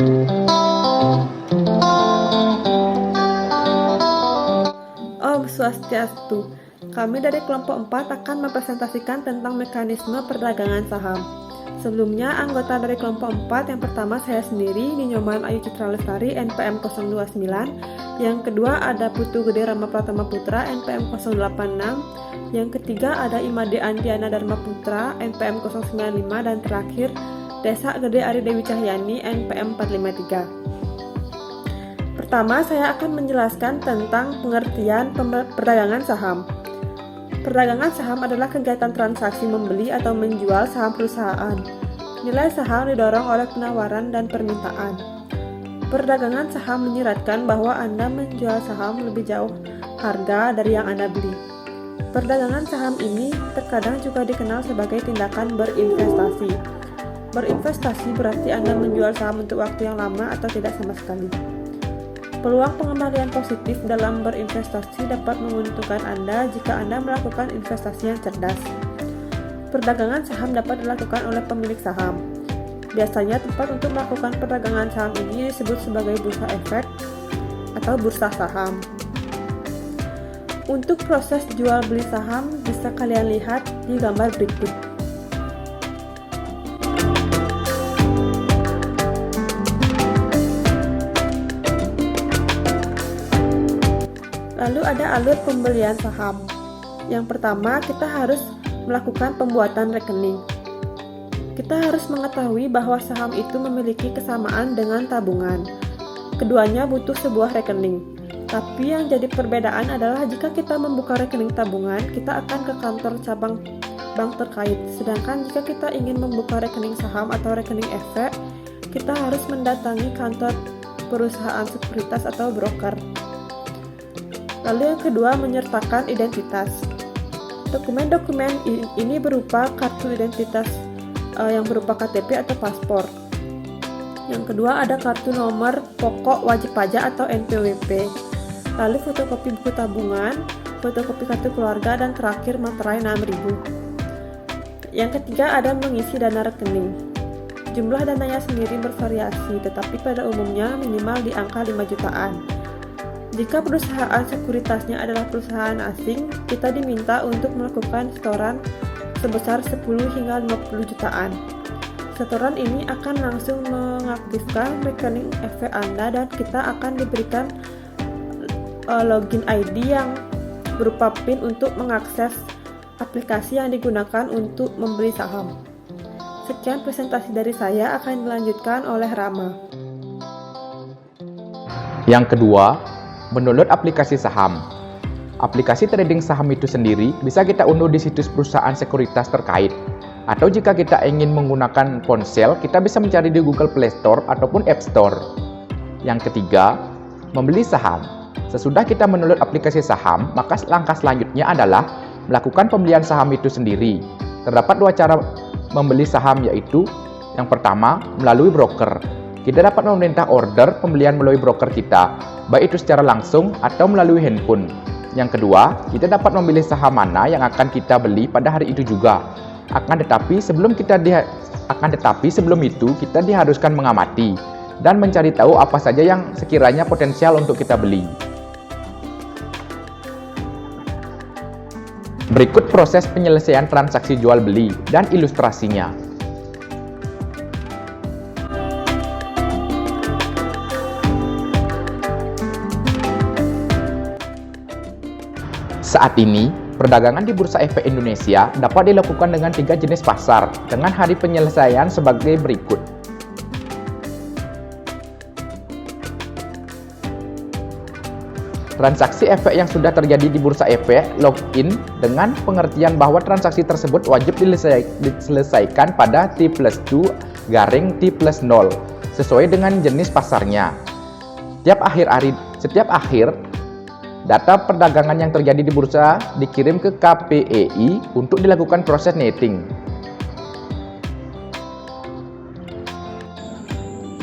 Om Swastiastu. Kami dari kelompok 4 akan mempresentasikan tentang mekanisme perdagangan saham. Sebelumnya, anggota dari kelompok 4 yang pertama saya sendiri, Ninyoman Ayu Citra Lestari, NPM 029. Yang kedua ada Putu Gede Rama Pratama Putra, NPM 086. Yang ketiga ada Imade Andiana Dharma Putra, NPM 095. Dan terakhir, Desa Gede Ari Dewi Cahyani, NPM 453. Pertama, saya akan menjelaskan tentang pengertian perdagangan saham. Perdagangan saham adalah kegiatan transaksi membeli atau menjual saham perusahaan. Nilai saham didorong oleh penawaran dan permintaan. Perdagangan saham menyiratkan bahwa Anda menjual saham lebih jauh harga dari yang Anda beli. Perdagangan saham ini terkadang juga dikenal sebagai tindakan berinvestasi. Berinvestasi berarti Anda menjual saham untuk waktu yang lama atau tidak sama sekali. Peluang pengembalian positif dalam berinvestasi dapat menguntungkan Anda jika Anda melakukan investasi yang cerdas. Perdagangan saham dapat dilakukan oleh pemilik saham. Biasanya tempat untuk melakukan perdagangan saham ini disebut sebagai bursa efek atau bursa saham. Untuk proses jual beli saham bisa kalian lihat di gambar berikut. Lalu ada alur pembelian saham. Yang pertama, kita harus melakukan pembuatan rekening. Kita harus mengetahui bahwa saham itu memiliki kesamaan dengan tabungan. Keduanya butuh sebuah rekening. Tapi yang jadi perbedaan adalah jika kita membuka rekening tabungan, kita akan ke kantor cabang bank terkait. Sedangkan jika kita ingin membuka rekening saham atau rekening efek, kita harus mendatangi kantor perusahaan sekuritas atau broker. Lalu yang kedua, menyertakan identitas. Dokumen-dokumen ini berupa kartu identitas yang berupa KTP atau paspor. Yang kedua ada kartu nomor pokok wajib pajak atau NPWP. Lalu fotokopi buku tabungan, fotokopi kartu keluarga, dan terakhir materai 6.000. Yang ketiga ada mengisi dana rekening. Jumlah dananya sendiri bervariasi, tetapi pada umumnya minimal di angka 5 jutaan. Jika perusahaan sekuritasnya adalah perusahaan asing, kita diminta untuk melakukan setoran sebesar 10 hingga 50 jutaan. Setoran ini akan langsung mengaktifkan rekening efek Anda dan kita akan diberikan login ID yang berupa PIN untuk mengakses aplikasi yang digunakan untuk membeli saham. Sekian presentasi dari saya, akan dilanjutkan oleh Rama. Yang kedua, mendownload aplikasi saham. Aplikasi trading saham itu sendiri bisa kita unduh di situs perusahaan sekuritas terkait. Atau jika kita ingin menggunakan ponsel, kita bisa mencari di Google Play Store ataupun App Store. Yang ketiga, membeli saham. Sesudah kita mendownload aplikasi saham, maka langkah selanjutnya adalah melakukan pembelian saham itu sendiri. Terdapat dua cara membeli saham, yaitu yang pertama, melalui broker. Kita dapat memerintah order pembelian melalui broker kita, baik itu secara langsung atau melalui handphone. Yang kedua, kita dapat memilih saham mana yang akan kita beli pada hari itu juga. Akan tetapi sebelum itu kita diharuskan mengamati dan mencari tahu apa saja yang sekiranya potensial untuk kita beli. Berikut proses penyelesaian transaksi jual beli dan ilustrasinya. Saat ini, perdagangan di Bursa Efek Indonesia dapat dilakukan dengan 3 jenis pasar dengan hari penyelesaian sebagai berikut. Transaksi efek yang sudah terjadi di Bursa Efek login dengan pengertian bahwa transaksi tersebut wajib diselesaikan pada T+2 garing T+0 sesuai dengan jenis pasarnya. Setiap akhir data perdagangan yang terjadi di bursa dikirim ke KPEI untuk dilakukan proses netting.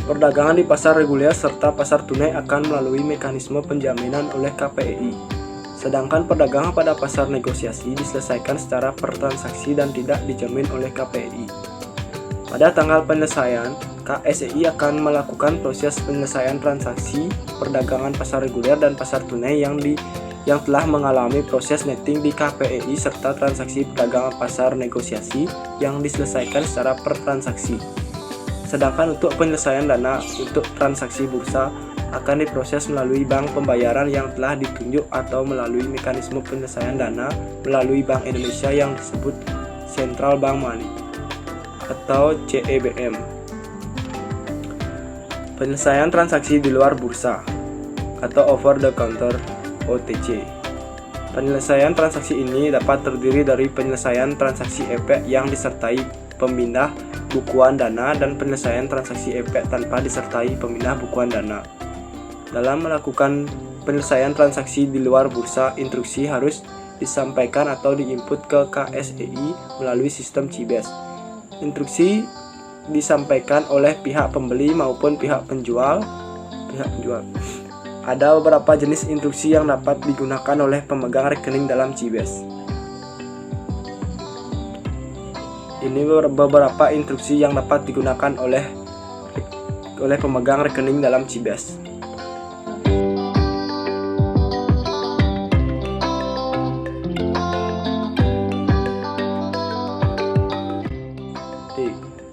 Perdagangan di pasar reguler serta pasar tunai akan melalui mekanisme penjaminan oleh KPEI. Sedangkan perdagangan pada pasar negosiasi diselesaikan secara per transaksi dan tidak dijamin oleh KPEI. Pada tanggal penyelesaian, KSEI akan melakukan proses penyelesaian transaksi perdagangan pasar reguler dan pasar tunai yang telah mengalami proses netting di KPEI serta transaksi perdagangan pasar negosiasi yang diselesaikan secara per transaksi. Sedangkan untuk penyelesaian dana untuk transaksi bursa akan diproses melalui bank pembayaran yang telah ditunjuk atau melalui mekanisme penyelesaian dana melalui Bank Indonesia yang disebut Central Bank Money atau CEBM. Penyelesaian transaksi di luar bursa atau over the counter OTC. Penyelesaian transaksi ini dapat terdiri dari penyelesaian transaksi efek yang disertai pemindah bukuan dana dan penyelesaian transaksi efek tanpa disertai pemindah bukuan dana. Dalam melakukan penyelesaian transaksi di luar bursa, instruksi harus disampaikan atau diinput ke KSEI melalui sistem CIBES. Instruksi disampaikan oleh pihak pembeli maupun pihak penjual. Ada beberapa jenis instruksi yang dapat digunakan oleh pemegang rekening dalam CIBES. Ini beberapa instruksi yang dapat digunakan oleh pemegang rekening dalam CIBES.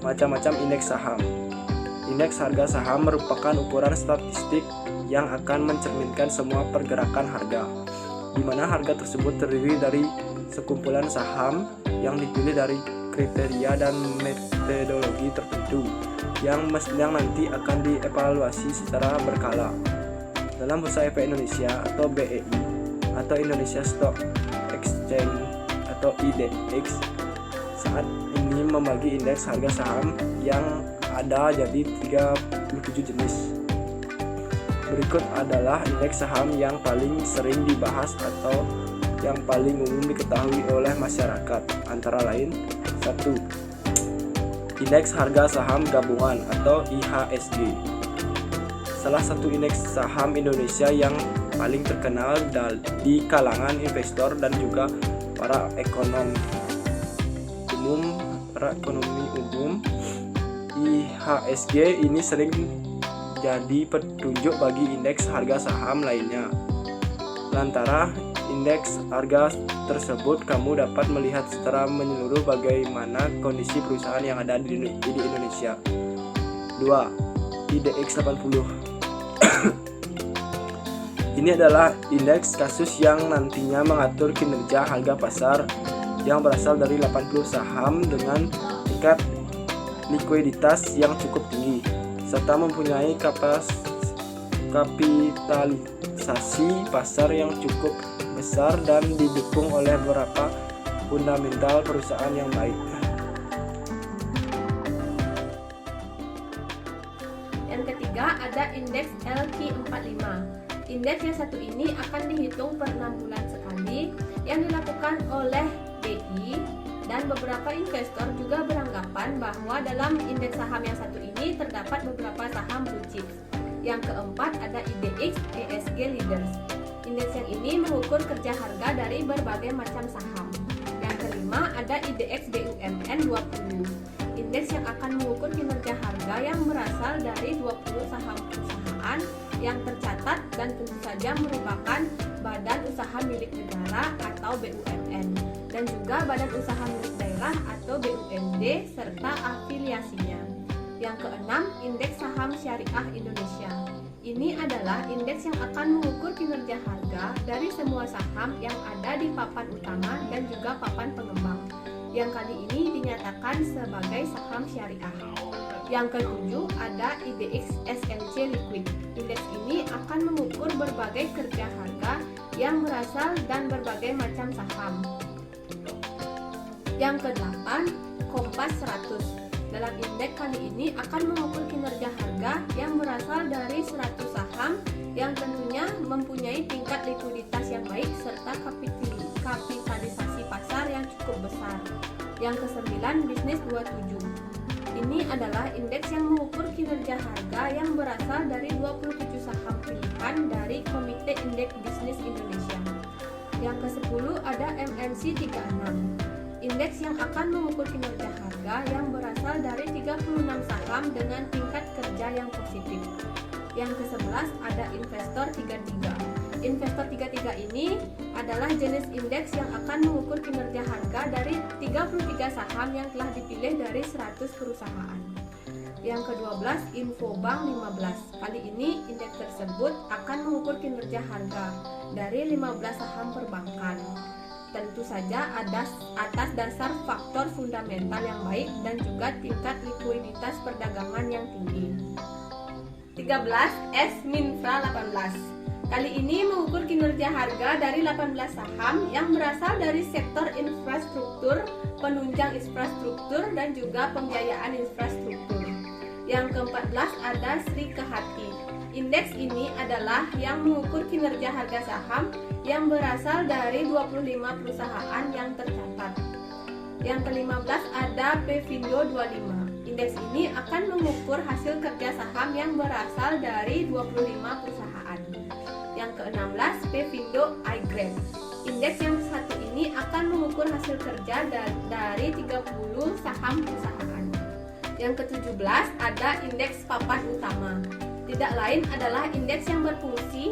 Macam-macam indeks saham. Indeks harga saham merupakan ukuran statistik yang akan mencerminkan semua pergerakan harga, di mana harga tersebut terdiri dari sekumpulan saham yang dipilih dari kriteria dan metodologi tertentu yang nanti akan dievaluasi secara berkala. Dalam Bursa Efek Indonesia atau BEI atau Indonesia Stock Exchange atau IDX saat ini membagi indeks harga saham yang ada jadi 37 jenis. Berikut adalah indeks saham yang paling sering dibahas atau yang paling umum diketahui oleh masyarakat, antara lain 1. Indeks harga saham gabungan atau IHSG. Salah satu indeks saham Indonesia yang paling terkenal di kalangan investor dan juga para ekonomi umum. IHSG ini sering jadi petunjuk bagi indeks harga saham lainnya. Lantaran indeks harga tersebut, kamu dapat melihat secara menyeluruh bagaimana kondisi perusahaan yang ada di Indonesia. 2. IDX 80. Ini adalah indeks kasus yang nantinya mengatur kinerja harga pasar yang berasal dari 80 saham dengan tingkat likuiditas yang cukup tinggi serta mempunyai kapitalisasi pasar yang cukup besar dan didukung oleh beberapa fundamental perusahaan yang baik. Yang ketiga ada indeks LQ45. Indeks yang satu ini akan dihitung per 6 bulan sekali yang dilakukan oleh BI, dan beberapa investor juga beranggapan bahwa dalam indeks saham yang satu ini terdapat beberapa saham blue chip. Yang keempat ada IDX ESG Leaders. Indeks yang ini mengukur kerja harga dari berbagai macam saham. Yang kelima ada IDX BUMN 20. Indeks yang akan mengukur kinerja harga yang berasal dari 20 saham perusahaan yang tercatat dan tentu saja merupakan badan usaha milik negara atau BUMN dan juga badan usaha milik daerah atau BUMD serta afiliasinya. Yang keenam, indeks saham syariah Indonesia. Ini adalah indeks yang akan mengukur kinerja harga dari semua saham yang ada di papan utama dan juga papan pengembang, yang kali ini dinyatakan sebagai saham syariah. Yang ketujuh ada IDX SLC Liquid. Indeks ini akan mengukur berbagai kerja harga yang berasal dan berbagai macam saham. Yang kedelapan, Kompas 100. Dalam indeks kali ini akan mengukur kinerja harga yang berasal dari 100 saham yang tentunya mempunyai tingkat likuiditas yang baik serta kapitalisasi pasar yang cukup besar. Yang kesembilan, Bisnis 27. Ini adalah indeks yang mengukur kinerja harga yang berasal dari 27 saham pilihan dari Komite Indeks Bisnis Indonesia. Yang ke-10 ada MNC 36. indeks yang akan mengukur kinerja harga yang berasal dari 36 saham dengan tingkat kerja yang positif. Yang ke-11 ada investor 33. Investor 33 ini adalah jenis indeks yang akan mengukur kinerja harga dari 33 saham yang telah dipilih dari 100 perusahaan. Yang ke-12 Infobank 15. Kali ini indeks tersebut akan mengukur kinerja harga dari 15 saham perbankan. Tentu saja atas dasar faktor fundamental yang baik dan juga tingkat likuiditas perdagangan yang tinggi. 13 S-Minfra 18. Kali ini mengukur kinerja harga dari 18 saham yang berasal dari sektor infrastruktur, penunjang infrastruktur, dan juga pembiayaan infrastruktur. Yang ke-14 ada Sri Kehati. Indeks ini adalah yang mengukur kinerja harga saham yang berasal dari 25 perusahaan yang tercatat. Yang ke-15 ada Pevindo 25. Indeks ini akan mengukur hasil kerja saham yang berasal dari 25 perusahaan. Yang ke-16 Pevindo iGrade. Indeks yang satu ini akan mengukur hasil kerja dari 30 saham perusahaan. Yang ke-17 ada indeks papan utama. Tidak lain adalah indeks yang berfungsi